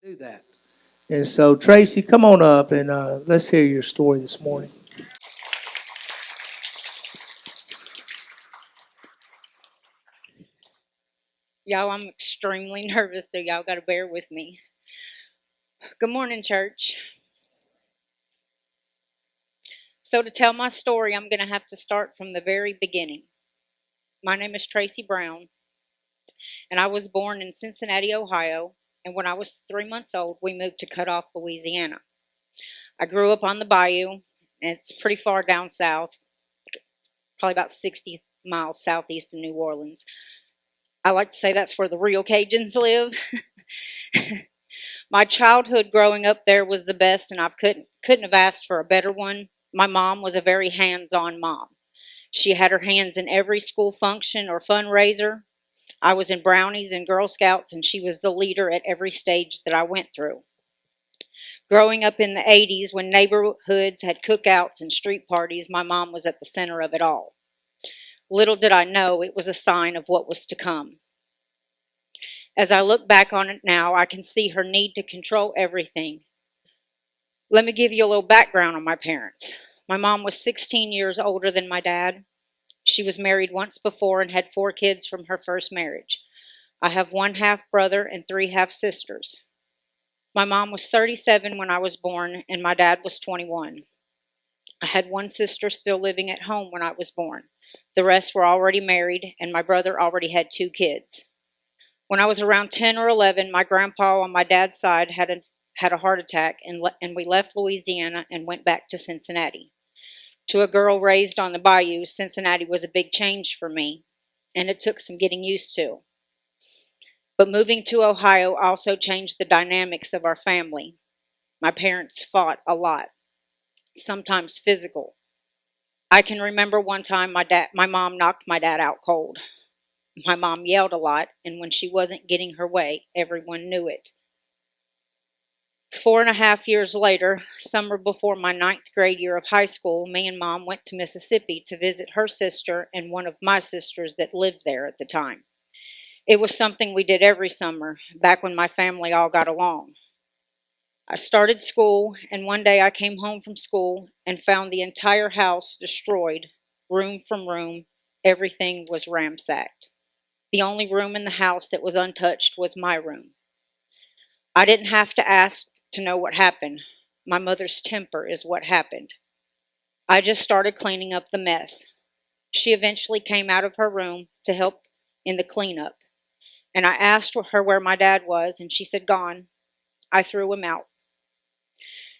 Do that. And so, Tracy, come on up and let's hear your story this morning. Y'all, I'm extremely nervous, so y'all got to bear with me. Good morning, church. So, to tell my story, I'm going to have to start from the very beginning. My name is Tracy Brown, and I was born in Cincinnati, Ohio. And when I was 3 months old, we moved to Cut Off, Louisiana. I grew up on the bayou, and it's pretty far down south, probably about 60 miles southeast of New Orleans. I like to say that's where the real Cajuns live. My childhood growing up there was the best, and I couldn't have asked for a better one. My mom was a very hands-on mom. She had her hands in every school function or fundraiser. I was in Brownies and Girl Scouts, and she was the leader at every stage that I went through. Growing up in the 80s, when neighborhoods had cookouts and street parties, my mom was at the center of it all. Little did I know it was a sign of what was to come. As I look back on it now, I can see her need to control everything. Let me give you a little background on my parents. My mom was 16 years older than my dad. She was married once before and had 4 kids from her first marriage. I have one half brother and 3 half sisters. My mom was 37 when I was born, and my dad was 21. I had one sister still living at home when I was born. The rest were already married, and my brother already had 2 kids. When I was around 10 or 11, my grandpa on my dad's side had a heart attack, and we left Louisiana and went back to Cincinnati. To a girl raised on the bayou, Cincinnati was a big change for me, and it took some getting used to. But moving to Ohio also changed the dynamics of our family. My parents fought a lot, sometimes physical. I can remember one time my mom knocked my dad out cold. My mom yelled a lot, and when she wasn't getting her way, everyone knew it. 4.5 years later, summer before my ninth grade year of high school, me and mom went to Mississippi to visit her sister and one of my sisters that lived there at the time. It was something we did every summer, back when my family all got along. I started school, and one day I came home from school and found the entire house destroyed, room from room. Everything was ransacked. The only room in the house that was untouched was my room. I didn't have to ask to know what happened. My mother's temper is what happened. I just started cleaning up the mess. She eventually came out of her room to help in the cleanup, and I asked her where my dad was, and she said, "Gone." I threw him out.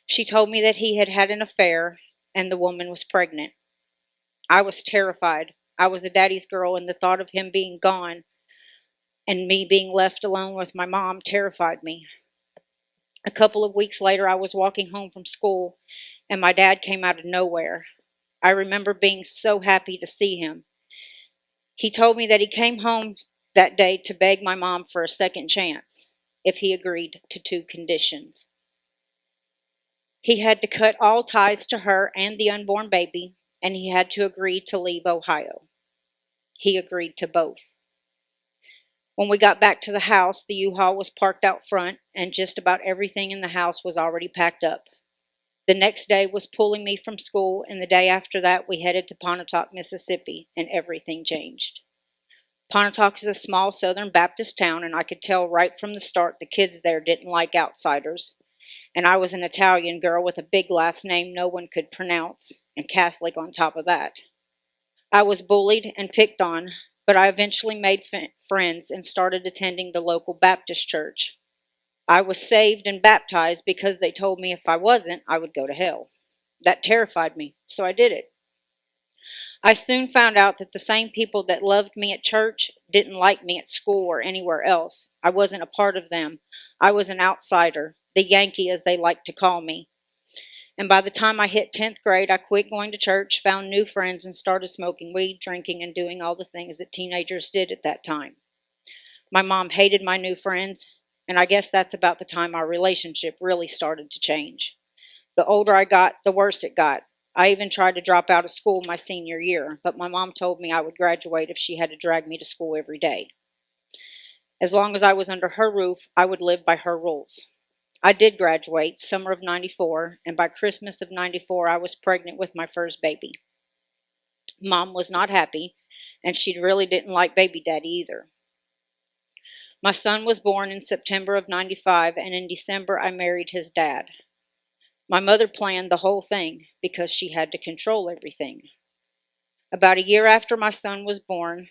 She told me that he had had an affair and the woman was pregnant. I was terrified. I was a daddy's girl, and the thought of him being gone and me being left alone with my mom terrified me. A couple of weeks later, I was walking home from school, and my dad came out of nowhere. I remember being so happy to see him. He told me that he came home that day to beg my mom for a second chance if he agreed to 2 conditions. He had to cut all ties to her and the unborn baby, and he had to agree to leave Ohio. He agreed to both. When we got back to the house, the U-Haul was parked out front, and just about everything in the house was already packed up. The next day was pulling me from school, and the day after that, we headed to Pontotoc, Mississippi, and everything changed. Pontotoc is a small Southern Baptist town, and I could tell right from the start the kids there didn't like outsiders. And I was an Italian girl with a big last name no one could pronounce, and Catholic on top of that. I was bullied and picked on, but I eventually made friends and started attending the local Baptist church. I was saved and baptized because they told me if I wasn't, I would go to hell. That terrified me, so I did it. I soon found out that the same people that loved me at church didn't like me at school or anywhere else. I wasn't a part of them. I was an outsider, the Yankee as they like to call me. And by the time I hit 10th grade, I quit going to church, found new friends, and started smoking weed, drinking, and doing all the things that teenagers did at that time. My mom hated my new friends, and I guess that's about the time our relationship really started to change. The older I got, the worse it got. I even tried to drop out of school my senior year, but my mom told me I would graduate if she had to drag me to school every day. As long as I was under her roof, I would live by her rules. I did graduate summer of 94, and by Christmas of 94, I was pregnant with my first baby. Mom was not happy, and she really didn't like baby daddy either. My son was born in September of 95, and in December I married his dad. My mother planned the whole thing because she had to control everything. About a year after my son was born,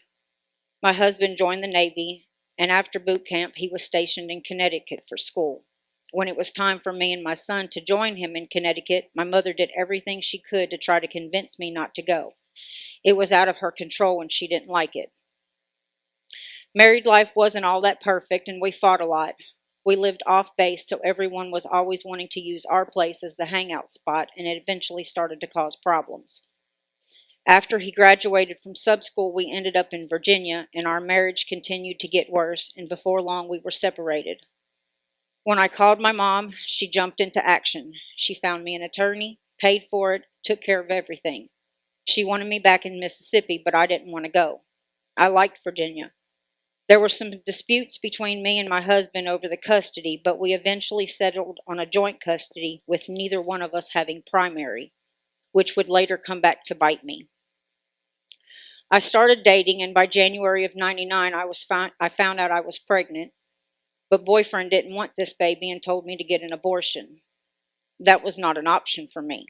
my husband joined the Navy, and after boot camp, he was stationed in Connecticut for school. When it was time for me and my son to join him in Connecticut, my mother did everything she could to try to convince me not to go. It was out of her control and she didn't like it. Married life wasn't all that perfect and we fought a lot. We lived off base, so everyone was always wanting to use our place as the hangout spot, and it eventually started to cause problems. After he graduated from sub school, we ended up in Virginia, and our marriage continued to get worse, and before long we were separated. When I called my mom, she jumped into action. She found me an attorney, paid for it, took care of everything. She wanted me back in Mississippi, but I didn't want to go. I liked Virginia. There were some disputes between me and my husband over the custody, but we eventually settled on a joint custody with neither one of us having primary, which would later come back to bite me. I started dating, and by January of 99, I found out I was pregnant, but boyfriend didn't want this baby and told me to get an abortion. That was not an option for me.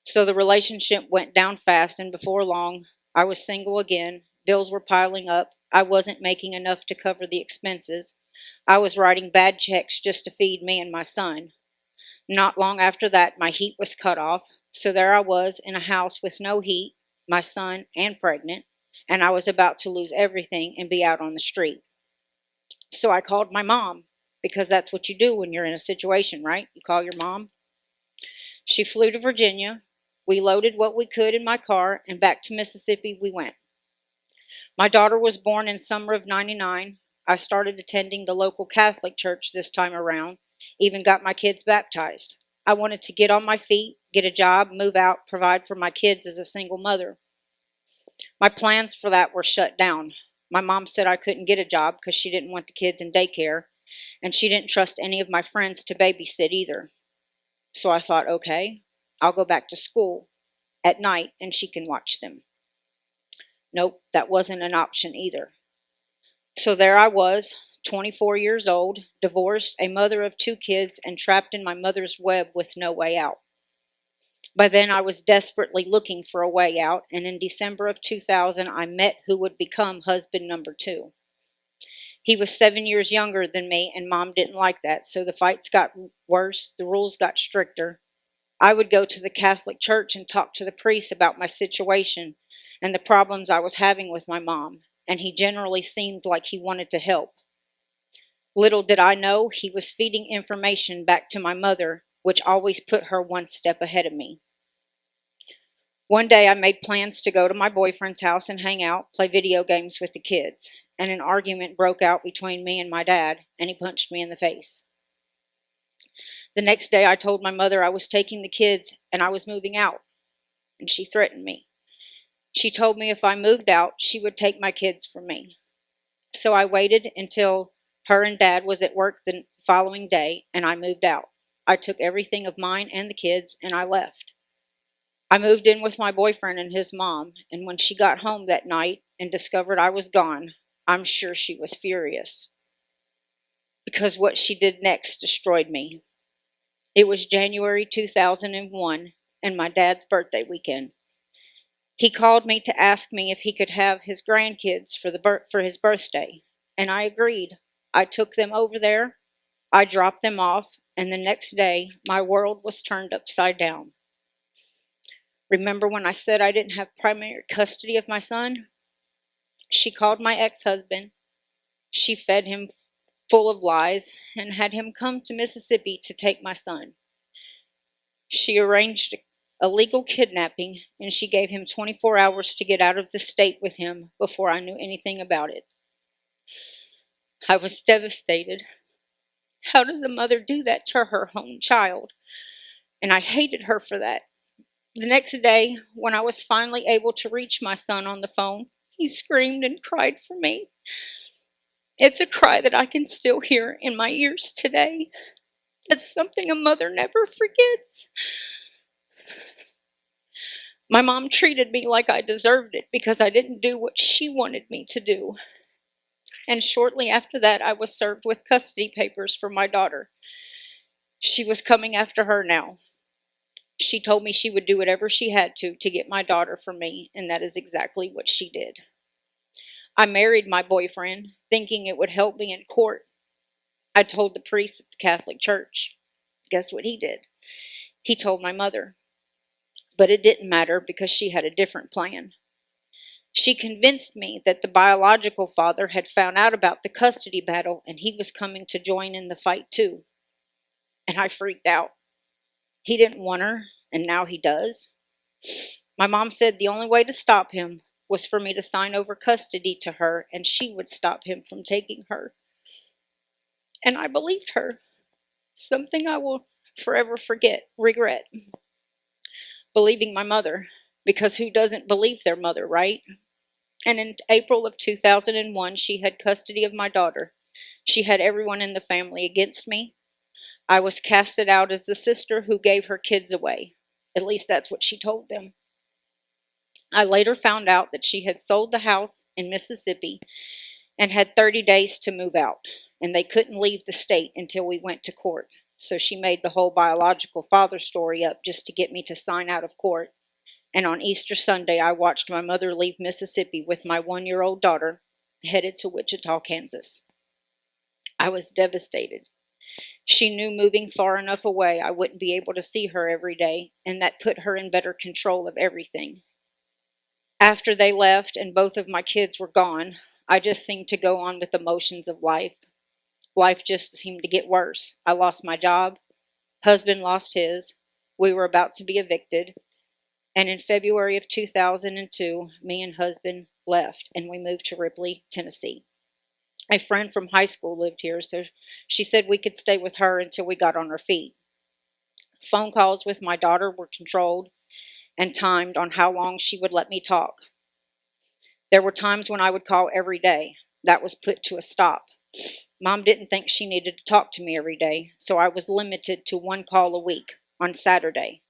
So the relationship went down fast, and before long, I was single again. Bills were piling up. I wasn't making enough to cover the expenses. I was writing bad checks just to feed me and my son. Not long after that, my heat was cut off. So there I was in a house with no heat, my son, and pregnant, and I was about to lose everything and be out on the street. So I called my mom, because that's what you do when you're in a situation, right? You call your mom. She flew to Virginia. We loaded what we could in my car, and back to Mississippi we went. My daughter was born in summer of 99. I started attending the local Catholic church this time around, even got my kids baptized. I wanted to get on my feet, get a job, move out, provide for my kids as a single mother. My plans for that were shut down. My mom said I couldn't get a job because she didn't want the kids in daycare, and she didn't trust any of my friends to babysit either. So I thought, okay, I'll go back to school at night and she can watch them. Nope, that wasn't an option either. So there I was, 24 years old, divorced, a mother of two kids, and trapped in my mother's web with no way out. By then, I was desperately looking for a way out, and in December of 2000, I met who would become husband number two. He was 7 years younger than me, and Mom didn't like that, so the fights got worse, the rules got stricter. I would go to the Catholic Church and talk to the priest about my situation and the problems I was having with my mom, and he generally seemed like he wanted to help. Little did I know he was feeding information back to my mother, which always put her one step ahead of me. One day I made plans to go to my boyfriend's house and hang out, play video games with the kids, and an argument broke out between me and my dad, and he punched me in the face. The next day I told my mother I was taking the kids and I was moving out, and she threatened me. She told me if I moved out, she would take my kids from me. So I waited until her and Dad was at work the following day, and I moved out. I took everything of mine and the kids, and I left. I moved in with my boyfriend and his mom, and when she got home that night and discovered I was gone, I'm sure she was furious. Because what she did next destroyed me. It was January 2001, and my dad's birthday weekend. He called me to ask me if he could have his grandkids for his birthday, and I agreed. I took them over there, I dropped them off, and the next day my world was turned upside down. Remember when I said I didn't have primary custody of my son? She called my ex-husband. She fed him full of lies and had him come to Mississippi to take my son. She arranged a legal kidnapping, and she gave him 24 hours to get out of the state with him before I knew anything about it. I was devastated. How does a mother do that to her own child? And I hated her for that. The next day, when I was finally able to reach my son on the phone, he screamed and cried for me. It's a cry that I can still hear in my ears today. That's something a mother never forgets. My mom treated me like I deserved it because I didn't do what she wanted me to do. And shortly after that, I was served with custody papers for my daughter. She was coming after her now. She told me she would do whatever she had to get my daughter for me, and that is exactly what she did. I married my boyfriend, thinking it would help me in court. I told the priest at the Catholic Church. Guess what he did? He told my mother. But it didn't matter because she had a different plan. She convinced me that the biological father had found out about the custody battle and he was coming to join in the fight too. And I freaked out. He didn't want her, and now he does. My mom said the only way to stop him was for me to sign over custody to her and she would stop him from taking her. And I believed her. Something I will forever regret. Believing my mother. Because who doesn't believe their mother, right? And in April of 2001, she had custody of my daughter. She had everyone in the family against me. I was casted out as the sister who gave her kids away. At least that's what she told them. I later found out that she had sold the house in Mississippi and had 30 days to move out, and they couldn't leave the state until we went to court. So she made the whole biological father story up just to get me to sign out of court. And on Easter Sunday, I watched my mother leave Mississippi with my 1-year-old daughter, headed to Wichita, Kansas. I was devastated. She knew moving far enough away, I wouldn't be able to see her every day, and that put her in better control of everything. After they left and both of my kids were gone, I just seemed to go on with the motions of life. Life just seemed to get worse. I lost my job. Husband lost his. We were about to be evicted. And in February of 2002, me and husband left and we moved to Ripley, Tennessee. A friend from high school lived here, so she said we could stay with her until we got on our feet. Phone calls with my daughter were controlled and timed on how long she would let me talk. There were times when I would call every day. That was put to a stop. Mom didn't think she needed to talk to me every day, so I was limited to one call a week on Saturday.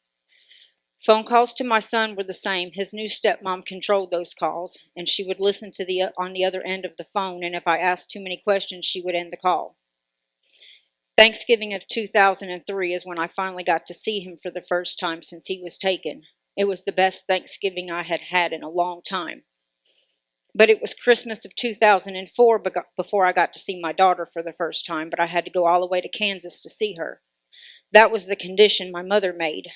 Phone calls to my son were the same. His new stepmom controlled those calls, and she would listen to on the other end of the phone, and if I asked too many questions, she would end the call. Thanksgiving of 2003 is when I finally got to see him for the first time since he was taken. It was the best Thanksgiving I had had in a long time. But it was Christmas of 2004 before I got to see my daughter for the first time, but I had to go all the way to Kansas to see her. That was the condition my mother made.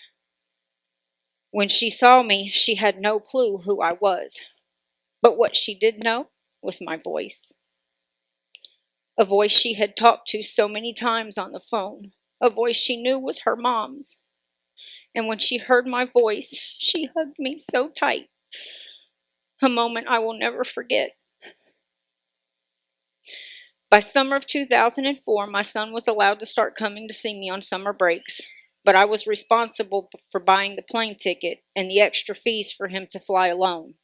When she saw me, she had no clue who I was. But what she did know was my voice. A voice she had talked to so many times on the phone. A voice she knew was her mom's. And when she heard my voice, she hugged me so tight. A moment I will never forget. By summer of 2004, my son was allowed to start coming to see me on summer breaks, but I was responsible for buying the plane ticket and the extra fees for him to fly alone.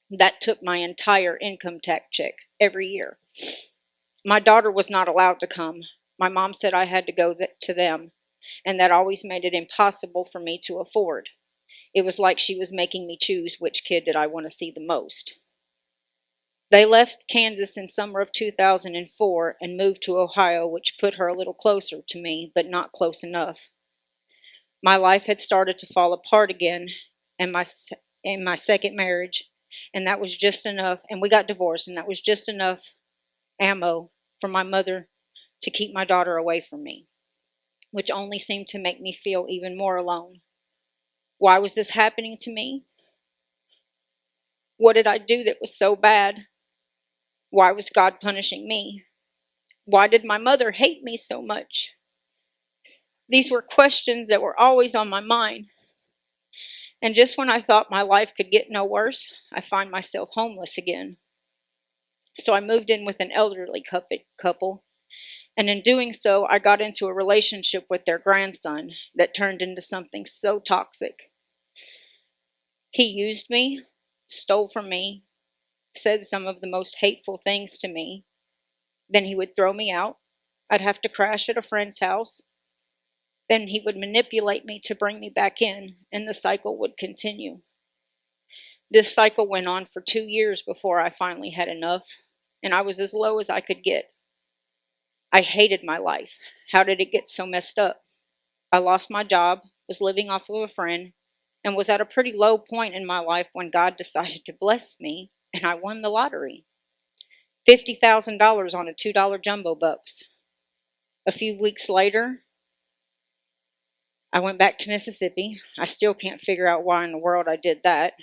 That took my entire income tax check every year. My daughter was not allowed to come. My mom said I had to go to them, and that always made it impossible for me to afford. It was like she was making me choose which kid did I want to see the most. They left Kansas in summer of 2004 and moved to Ohio, which put her a little closer to me, but not close enough. My life had started to fall apart again in my second marriage, and that was just enough, and we got divorced, and that was just enough ammo for my mother to keep my daughter away from me, which only seemed to make me feel even more alone. Why was this happening to me? What did I do that was so bad? Why was God punishing me? Why did my mother hate me so much? These were questions that were always on my mind. And just when I thought my life could get no worse, I find myself homeless again. So I moved in with an elderly couple, and in doing so, I got into a relationship with their grandson that turned into something so toxic. He used me, stole from me, said some of the most hateful things to me. Then he would throw me out. I'd have to crash at a friend's house. Then he would manipulate me to bring me back in, and the cycle would continue. This cycle went on for 2 years before I finally had enough, and I was as low as I could get. I hated my life. How did it get so messed up? I lost my job, was living off of a friend, and was at a pretty low point in my life when God decided to bless me and I won the lottery. $50,000 on a $2 jumbo bucks. A few weeks later, I went back to Mississippi. I still can't figure out why in the world I did that.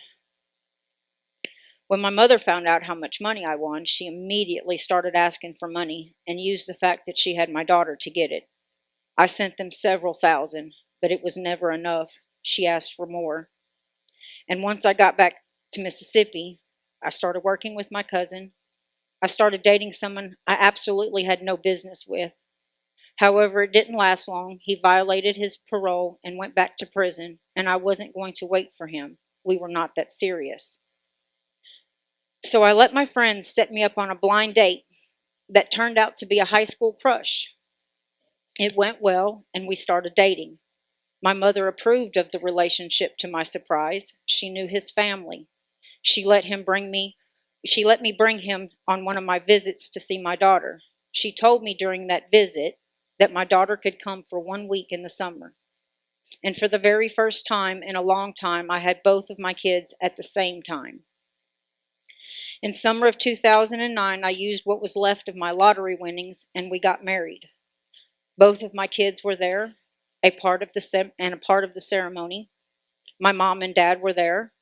When my mother found out how much money I won, she immediately started asking for money and used the fact that she had my daughter to get it. I sent them several thousand, but it was never enough. She asked for more. And once I got back to Mississippi, I started working with my cousin. I started dating someone I absolutely had no business with. However, it didn't last long. He violated his parole and went back to prison, and I wasn't going to wait for him. We were not that serious. So I let my friends set me up on a blind date that turned out to be a high school crush. It went well, and we started dating. My mother approved of the relationship to my surprise. She knew his family. She let him bring me she let me bring him on one of my visits to see my daughter. She told me during that visit that my daughter could come for 1 week in the summer. And for the very first time in a long time, I had both of my kids at the same time. In summer of 2009, I used what was left of my lottery winnings and we got married. Both of my kids were there, a part of the ceremony. My mom and dad were there,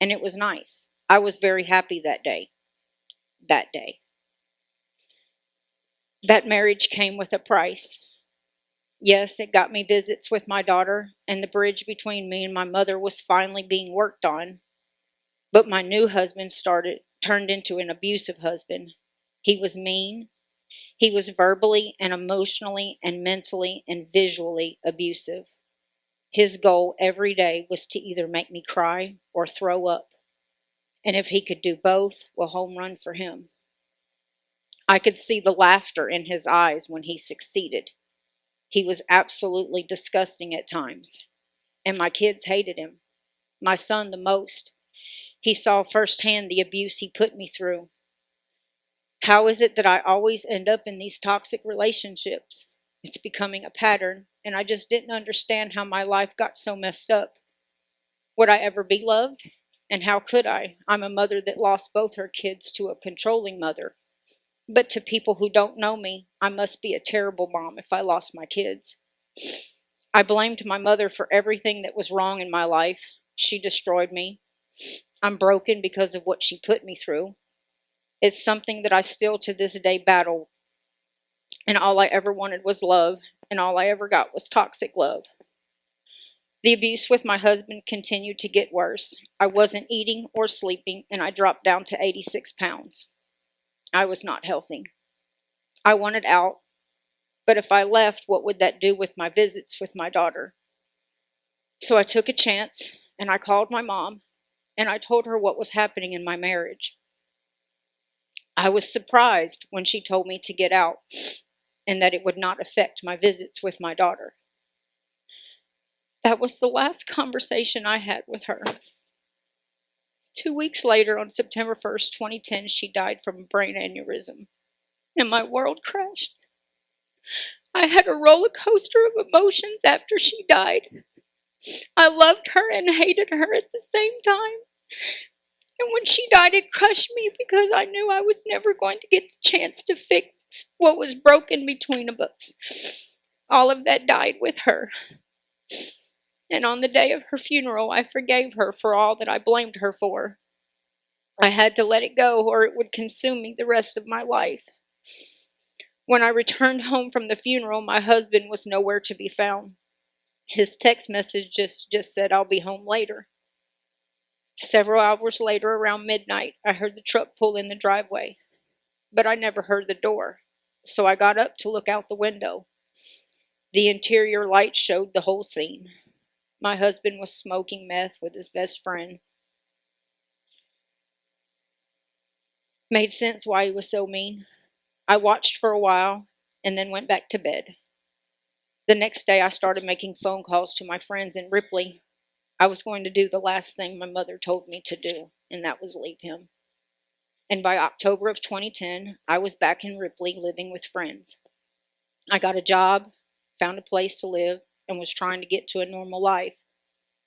and it was nice. I was very happy that day. That day. That marriage came with a price. Yes, it got me visits with my daughter, and the bridge between me and my mother was finally being worked on. But my new husband turned into an abusive husband. He was mean. He was verbally and emotionally and mentally and visually abusive. His goal every day was to either make me cry or throw up. And if he could do both, well, home run for him. I could see the laughter in his eyes when he succeeded. He was absolutely disgusting at times. And my kids hated him. My son the most. He saw firsthand the abuse he put me through. How is it that I always end up in these toxic relationships? It's becoming a pattern, and I just didn't understand how my life got so messed up. Would I ever be loved? And how could I? I'm a mother that lost both her kids to a controlling mother. But to people who don't know me, I must be a terrible mom if I lost my kids. I blamed my mother for everything that was wrong in my life. She destroyed me. I'm broken because of what she put me through. It's something that I still to this day battle. And all I ever wanted was love, and all I ever got was toxic love. The abuse with my husband continued to get worse. I wasn't eating or sleeping, and I dropped down to 86 pounds. I was not healthy. I wanted out, but if I left, what would that do with my visits with my daughter? So I took a chance, and I called my mom, and I told her what was happening in my marriage. I was surprised when she told me to get out and that it would not affect my visits with my daughter. That was the last conversation I had with her. 2 weeks later, on September 1st, 2010, she died from a brain aneurysm, and my world crashed. I had a roller coaster of emotions after she died. I loved her and hated her at the same time. And when she died, it crushed me because I knew I was never going to get the chance to fix what was broken between us. All of that died with her. And on the day of her funeral, I forgave her for all that I blamed her for. I had to let it go or it would consume me the rest of my life. When I returned home from the funeral, my husband was nowhere to be found. His text message just said, "I'll be home later." Several hours later, around midnight, I heard the truck pull in the driveway, but I never heard the door. So I got up to look out the window. The interior light showed the whole scene. My husband was smoking meth with his best friend. Made sense why he was so mean. I watched for a while and then went back to bed. The next day, I started making phone calls to my friends in Ripley. I was going to do the last thing my mother told me to do, and that was leave him. And by October of 2010, I was back in Ripley living with friends. I got a job, found a place to live, and was trying to get to a normal life.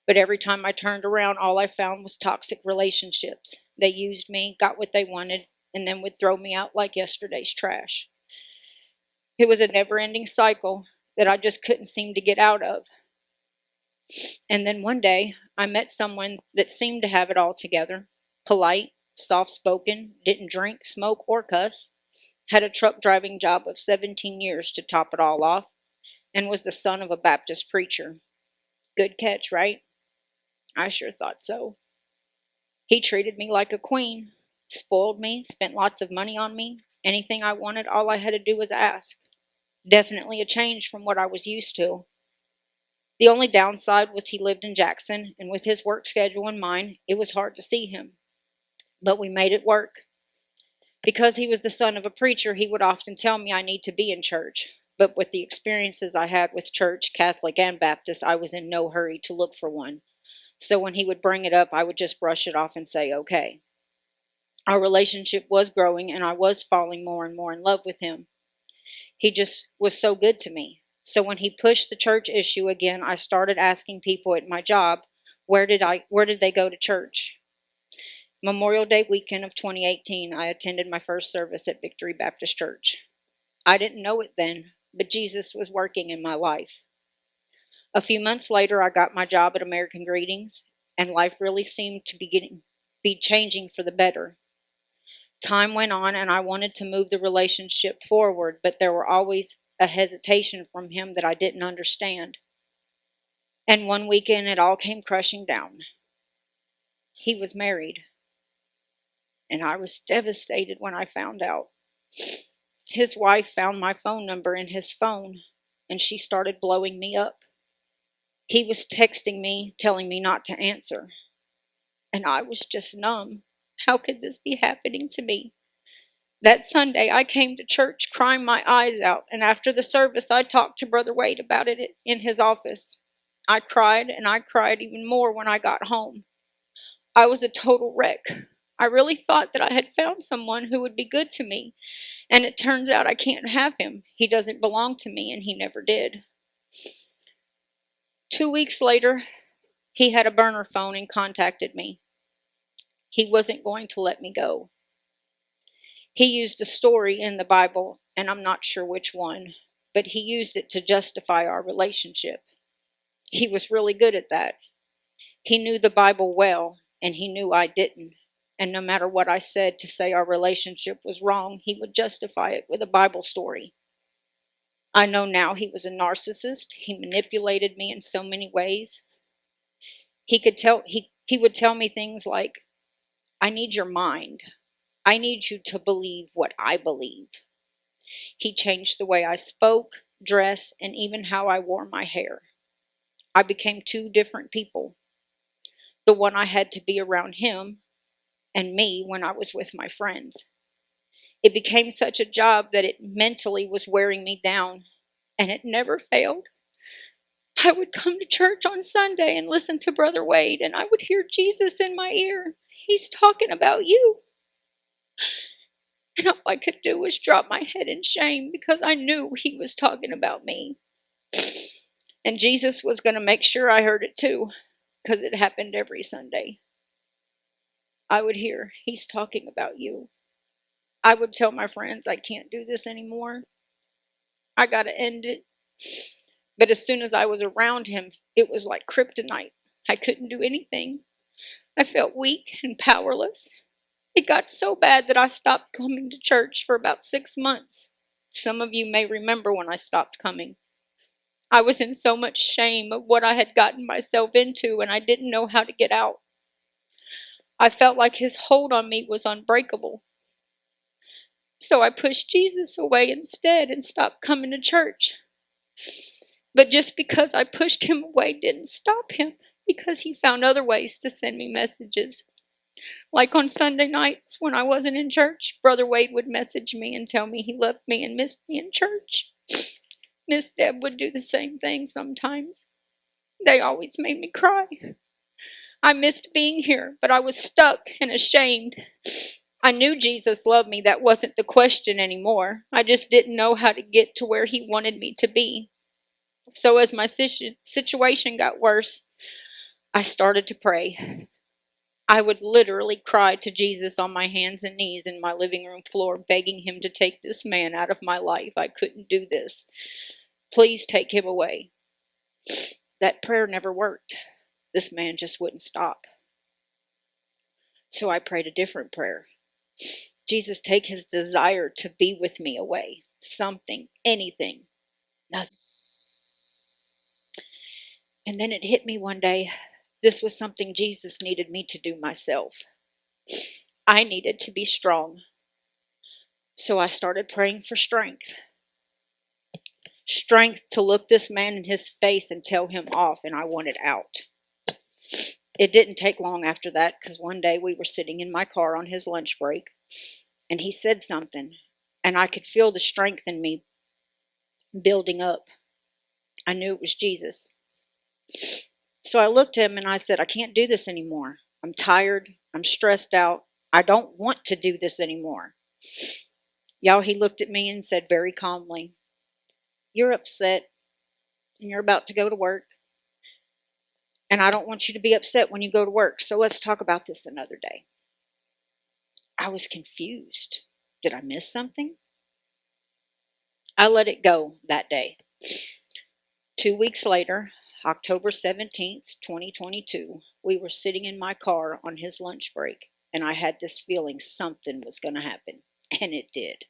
But every time I turned around, all I found was toxic relationships. They used me, got what they wanted, and then would throw me out like yesterday's trash. It was a never ending cycle that I just couldn't seem to get out of. And then one day, I met someone that seemed to have it all together: polite, soft spoken, didn't drink, smoke, or cuss, had a truck driving job of 17 years to top it all off, and was the son of a Baptist preacher. Good catch, right? I sure thought so. He treated me like a queen, spoiled me, spent lots of money on me. Anything I wanted, all I had to do was ask. Definitely a change from what I was used to. The only downside was he lived in Jackson, and with his work schedule and mine, it was hard to see him. But we made it work. Because he was the son of a preacher, he would often tell me I need to be in church. But with the experiences I had with church, Catholic and Baptist, I was in no hurry to look for one. So when he would bring it up, I would just brush it off and say, okay. Our relationship was growing, and I was falling more and more in love with him. He just was so good to me. So when he pushed the church issue again, I started asking people at my job, where did they go to church? Memorial Day weekend of 2018, I attended my first service at Victory Baptist Church. I didn't know it then, but Jesus was working in my life. A few months later, I got my job at American Greetings, and life really seemed to be changing for the better. Time went on, and I wanted to move the relationship forward, but there were always a hesitation from him that I didn't understand. And one weekend, it all came crushing down. He was married, and I was devastated when I found out. His wife found my phone number in his phone, and she started blowing me up. He was texting me, telling me not to answer, and I was just numb. How could this be happening to me? That Sunday, I came to church crying my eyes out, and after the service, I talked to Brother Wade about it in his office. I cried, and I cried even more when I got home. I was a total wreck. I really thought that I had found someone who would be good to me, and it turns out I can't have him. He doesn't belong to me, and he never did. 2 weeks later, he had a burner phone and contacted me. He wasn't going to let me go. He used a story in the Bible, and I'm not sure which one, but he used it to justify our relationship. He was really good at that. He knew the Bible well, and he knew I didn't. And no matter what I said to say our relationship was wrong, he would justify it with a Bible story. I know now he was a narcissist. He manipulated me in so many ways. He would tell me things like, I need your mind. I need you to believe what I believe. He changed the way I spoke, dressed, and even how I wore my hair. I became two different people. The one I had to be around him, and me when I was with my friends. It became such a job that it mentally was wearing me down, and it never failed. I would come to church on Sunday and listen to Brother Wade, and I would hear Jesus in my ear. He's talking about you. And all I could do was drop my head in shame because I knew he was talking about me. And Jesus was going to make sure I heard it too, because it happened every Sunday. I would hear, he's talking about you. I would tell my friends, I can't do this anymore. I got to end it. But as soon as I was around him, it was like kryptonite. I couldn't do anything. I felt weak and powerless. It got so bad that I stopped coming to church for about 6 months. Some of you may remember when I stopped coming. I was in so much shame of what I had gotten myself into, and I didn't know how to get out. I felt like his hold on me was unbreakable. So I pushed Jesus away instead and stopped coming to church. But just because I pushed him away didn't stop him, because he found other ways to send me messages. Like on Sunday nights when I wasn't in church, Brother Wade would message me and tell me he loved me and missed me in church. Miss Deb would do the same thing sometimes. They always made me cry. I missed being here, but I was stuck and ashamed. I knew Jesus loved me. That wasn't the question anymore. I just didn't know how to get to where he wanted me to be. So as my situation got worse, I started to pray. I would literally cry to Jesus on my hands and knees in my living room floor, begging him to take this man out of my life. I couldn't do this. Please take him away. That prayer never worked. This man just wouldn't stop. So I prayed a different prayer. Jesus, take his desire to be with me away. Something, anything, nothing. And then it hit me one day. This was something Jesus needed me to do myself. I needed to be strong. So I started praying for strength. Strength to look this man in his face and tell him off, and I wanted out. It didn't take long after that, because one day we were sitting in my car on his lunch break, and he said something, and I could feel the strength in me building up. I knew it was Jesus. So I looked at him and I said, I can't do this anymore. I'm tired. I'm stressed out. I don't want to do this anymore. Y'all, he looked at me and said very calmly, you're upset and you're about to go to work. And I don't want you to be upset when you go to work. So let's talk about this another day. I was confused. Did I miss something? I let it go that day. 2 weeks later, October 17th, 2022, we were sitting in my car on his lunch break, and I had this feeling something was going to happen, and it did.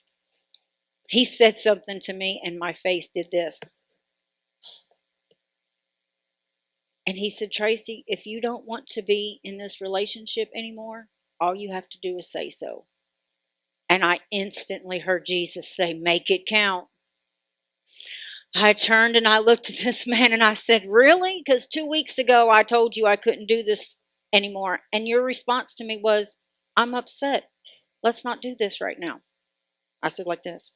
He said something to me, and my face did this. And he said, Tracy, if you don't want to be in this relationship anymore, all you have to do is say so. And I instantly heard Jesus say, make it count. I turned and I looked at this man and I said, really? Because 2 weeks ago I told you I couldn't do this anymore. And your response to me was, I'm upset. Let's not do this right now. I said like this.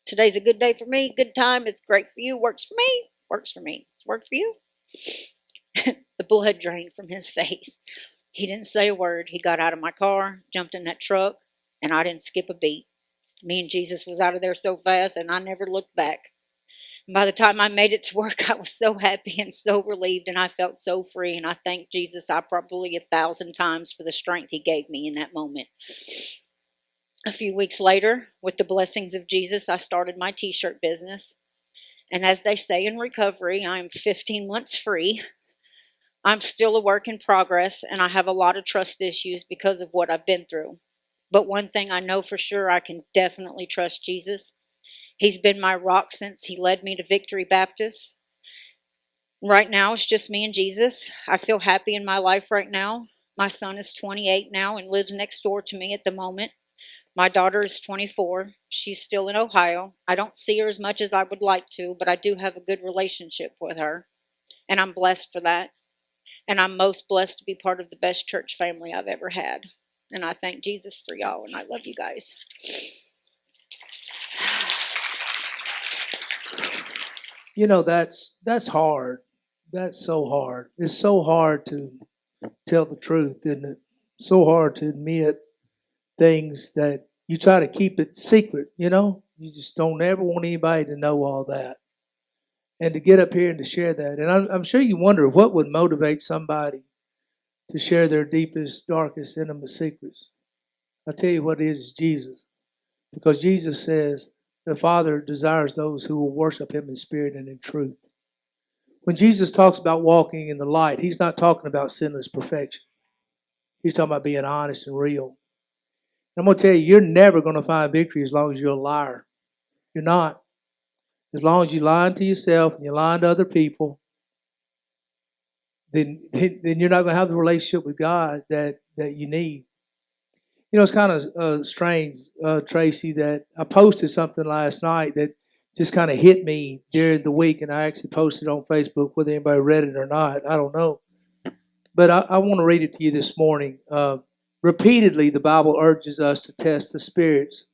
Today's a good day for me. Good time. It's great for you. Works for me. Works for me. Worked for you. The blood drained from his face. He didn't say a word. He got out of my car, jumped in that truck, and I didn't skip a beat. Me and Jesus was out of there so fast, and I never looked back. And by the time I made it to work, I was so happy and so relieved, and I felt so free. And I thanked Jesus, I probably 1,000 times for the strength he gave me in that moment. A few weeks later, with the blessings of Jesus, I started my t-shirt business. And as they say in recovery, I'm 15 months free. I'm still a work in progress, and I have a lot of trust issues because of what I've been through. But one thing I know for sure, I can definitely trust Jesus. He's been my rock since he led me to Victory Baptist. Right now, it's just me and Jesus. I feel happy in my life right now. My son is 28 now and lives next door to me at the moment. My daughter is 24. She's still in Ohio. I don't see her as much as I would like to, but I do have a good relationship with her, and I'm blessed for that. And I'm most blessed to be part of the best church family I've ever had. And I thank Jesus for y'all, and I love you guys. You know, that's hard. That's so hard. It's so hard to tell the truth, isn't it? So hard to admit things that you try to keep it secret, you know? You just don't ever want anybody to know all that. And to get up here and to share that. And I'm sure you wonder what would motivate somebody to share their deepest, darkest, intimate secrets. I'll tell you what it is Jesus. Because Jesus says the Father desires those who will worship him in spirit and in truth. When Jesus talks about walking in the light, he's not talking about sinless perfection. He's talking about being honest and real. And I'm going to tell you, you're never going to find victory as long as you're a liar. You're not. As long as you're lying to yourself and you're lying to other people, then you're not going to have the relationship with God that you need. You know, it's kind of strange, Tracy, that I posted something last night that just kind of hit me during the week, and I actually posted on Facebook, whether anybody read it or not, I don't know. But I want to read it to you this morning. Repeatedly, the Bible urges us to test the spirits,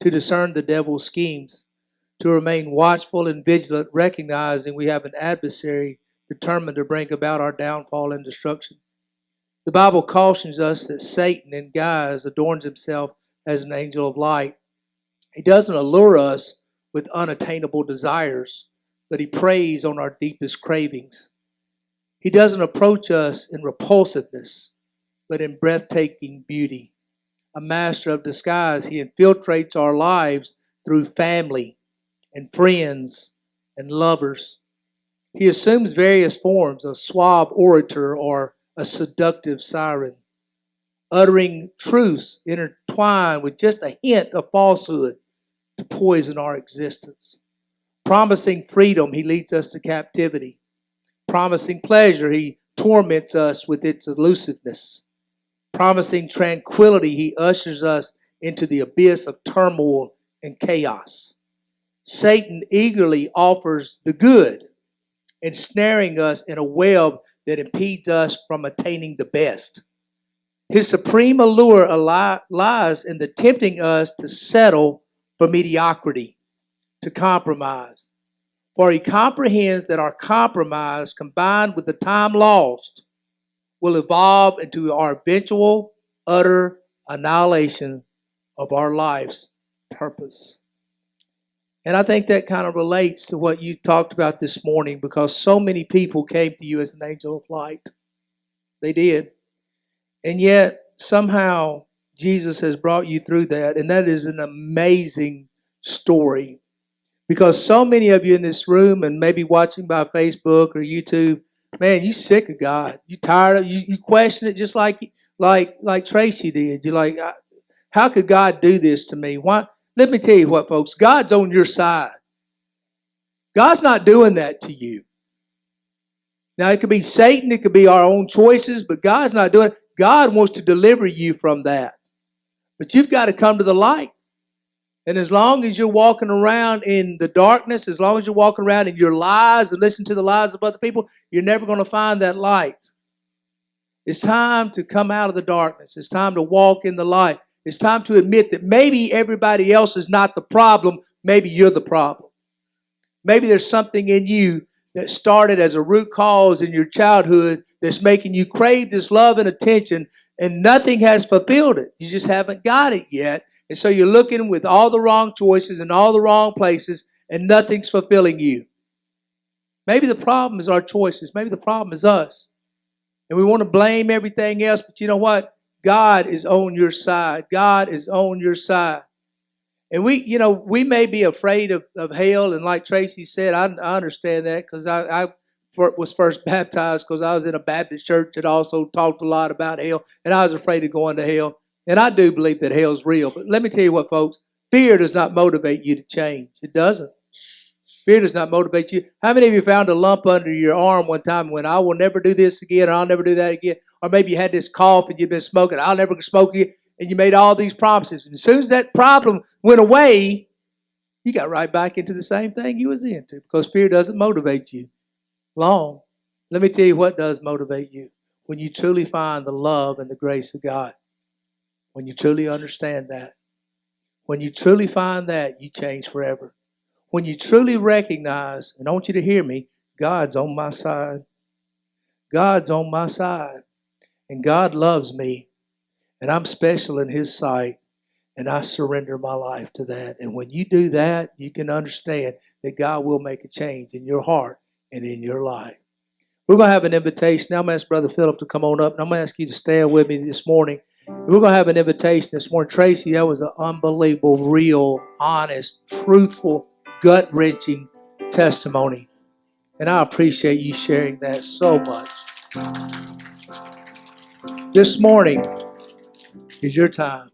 to discern the devil's schemes, to remain watchful and vigilant, recognizing we have an adversary determined to bring about our downfall and destruction. The Bible cautions us that Satan, in guise, adorns himself as an angel of light. He doesn't allure us with unattainable desires, but he preys on our deepest cravings. He doesn't approach us in repulsiveness, but in breathtaking beauty. A master of disguise, he infiltrates our lives through family and friends and lovers. He assumes various forms, a suave orator or a seductive siren, uttering truths intertwined with just a hint of falsehood to poison our existence. Promising freedom, he leads us to captivity. Promising pleasure, he torments us with its elusiveness. Promising tranquility, he ushers us into the abyss of turmoil and chaos. Satan eagerly offers the good, ensnaring us in a web that impedes us from attaining the best. His supreme allure lies in the tempting us to settle for mediocrity, to compromise. For he comprehends that our compromise, combined with the time lost, will evolve into our eventual, utter annihilation of our life's purpose. And I think that kind of relates to what you talked about this morning, because so many people came to you as an angel of light. They did. And yet, somehow, Jesus has brought you through that. And that is an amazing story. Because so many of you in this room and maybe watching by Facebook or YouTube, man, you sick of God. You tired of you question it just like Tracy did. You're like, how could God do this to me? Why? Let me tell you what, folks. God's on your side. God's not doing that to you. Now, it could be Satan, it could be our own choices, but God's not doing it. God wants to deliver you from that. But you've got to come to the light. And as long as you're walking around in the darkness, as long as you're walking around in your lies and listen to the lies of other people, you're never going to find that light. It's time to come out of the darkness. It's time to walk in the light. It's time to admit that maybe everybody else is not the problem. Maybe you're the problem. Maybe there's something in you that started as a root cause in your childhood that's making you crave this love and attention, and nothing has fulfilled it. You just haven't got it yet. And so you're looking with all the wrong choices in all the wrong places, and nothing's fulfilling you. Maybe the problem is our choices. Maybe the problem is us. And we want to blame everything else, but you know what? God is on your side. God is on your side. And we may be afraid of hell, and like Tracy said, I understand that, because I was first baptized because I was in a Baptist church that also talked a lot about hell, and I was afraid of going to hell. And I do believe that hell's real. But let me tell you what, folks, fear does not motivate you to change. It doesn't. Fear does not motivate you. How many of you found a lump under your arm one time and went, I will never do this again, or I'll never do that again? Or maybe you had this cough and you've been smoking, I'll never smoke again. And you made all these promises. And as soon as that problem went away, you got right back into the same thing you was into, because fear doesn't motivate you long. Let me tell you what does motivate you. When you truly find the love and the grace of God. When you truly understand that. When you truly find that, you change forever. When you truly recognize, and I want you to hear me, God's on my side. God's on my side. And God loves me. And I'm special in His sight. And I surrender my life to that. And when you do that, you can understand that God will make a change in your heart and in your life. We're going to have an invitation. Now I'm going to ask Brother Philip to come on up. And I'm going to ask you to stand with me this morning. We're going to have an invitation this morning. Tracy, that was an unbelievable, real, honest, truthful, gut-wrenching testimony. And I appreciate you sharing that so much. This morning is your time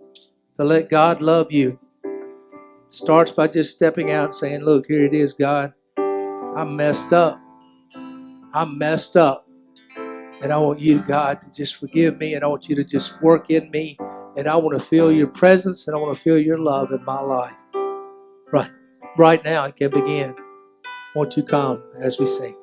to let God love you. It starts by just stepping out and saying, look, here it is, God. I'm messed up. I'm messed up. And I want you, God, to just forgive me. And I want you to just work in me. And I want to feel your presence. And I want to feel your love in my life. Right now, it can begin. Won't you come as we sing?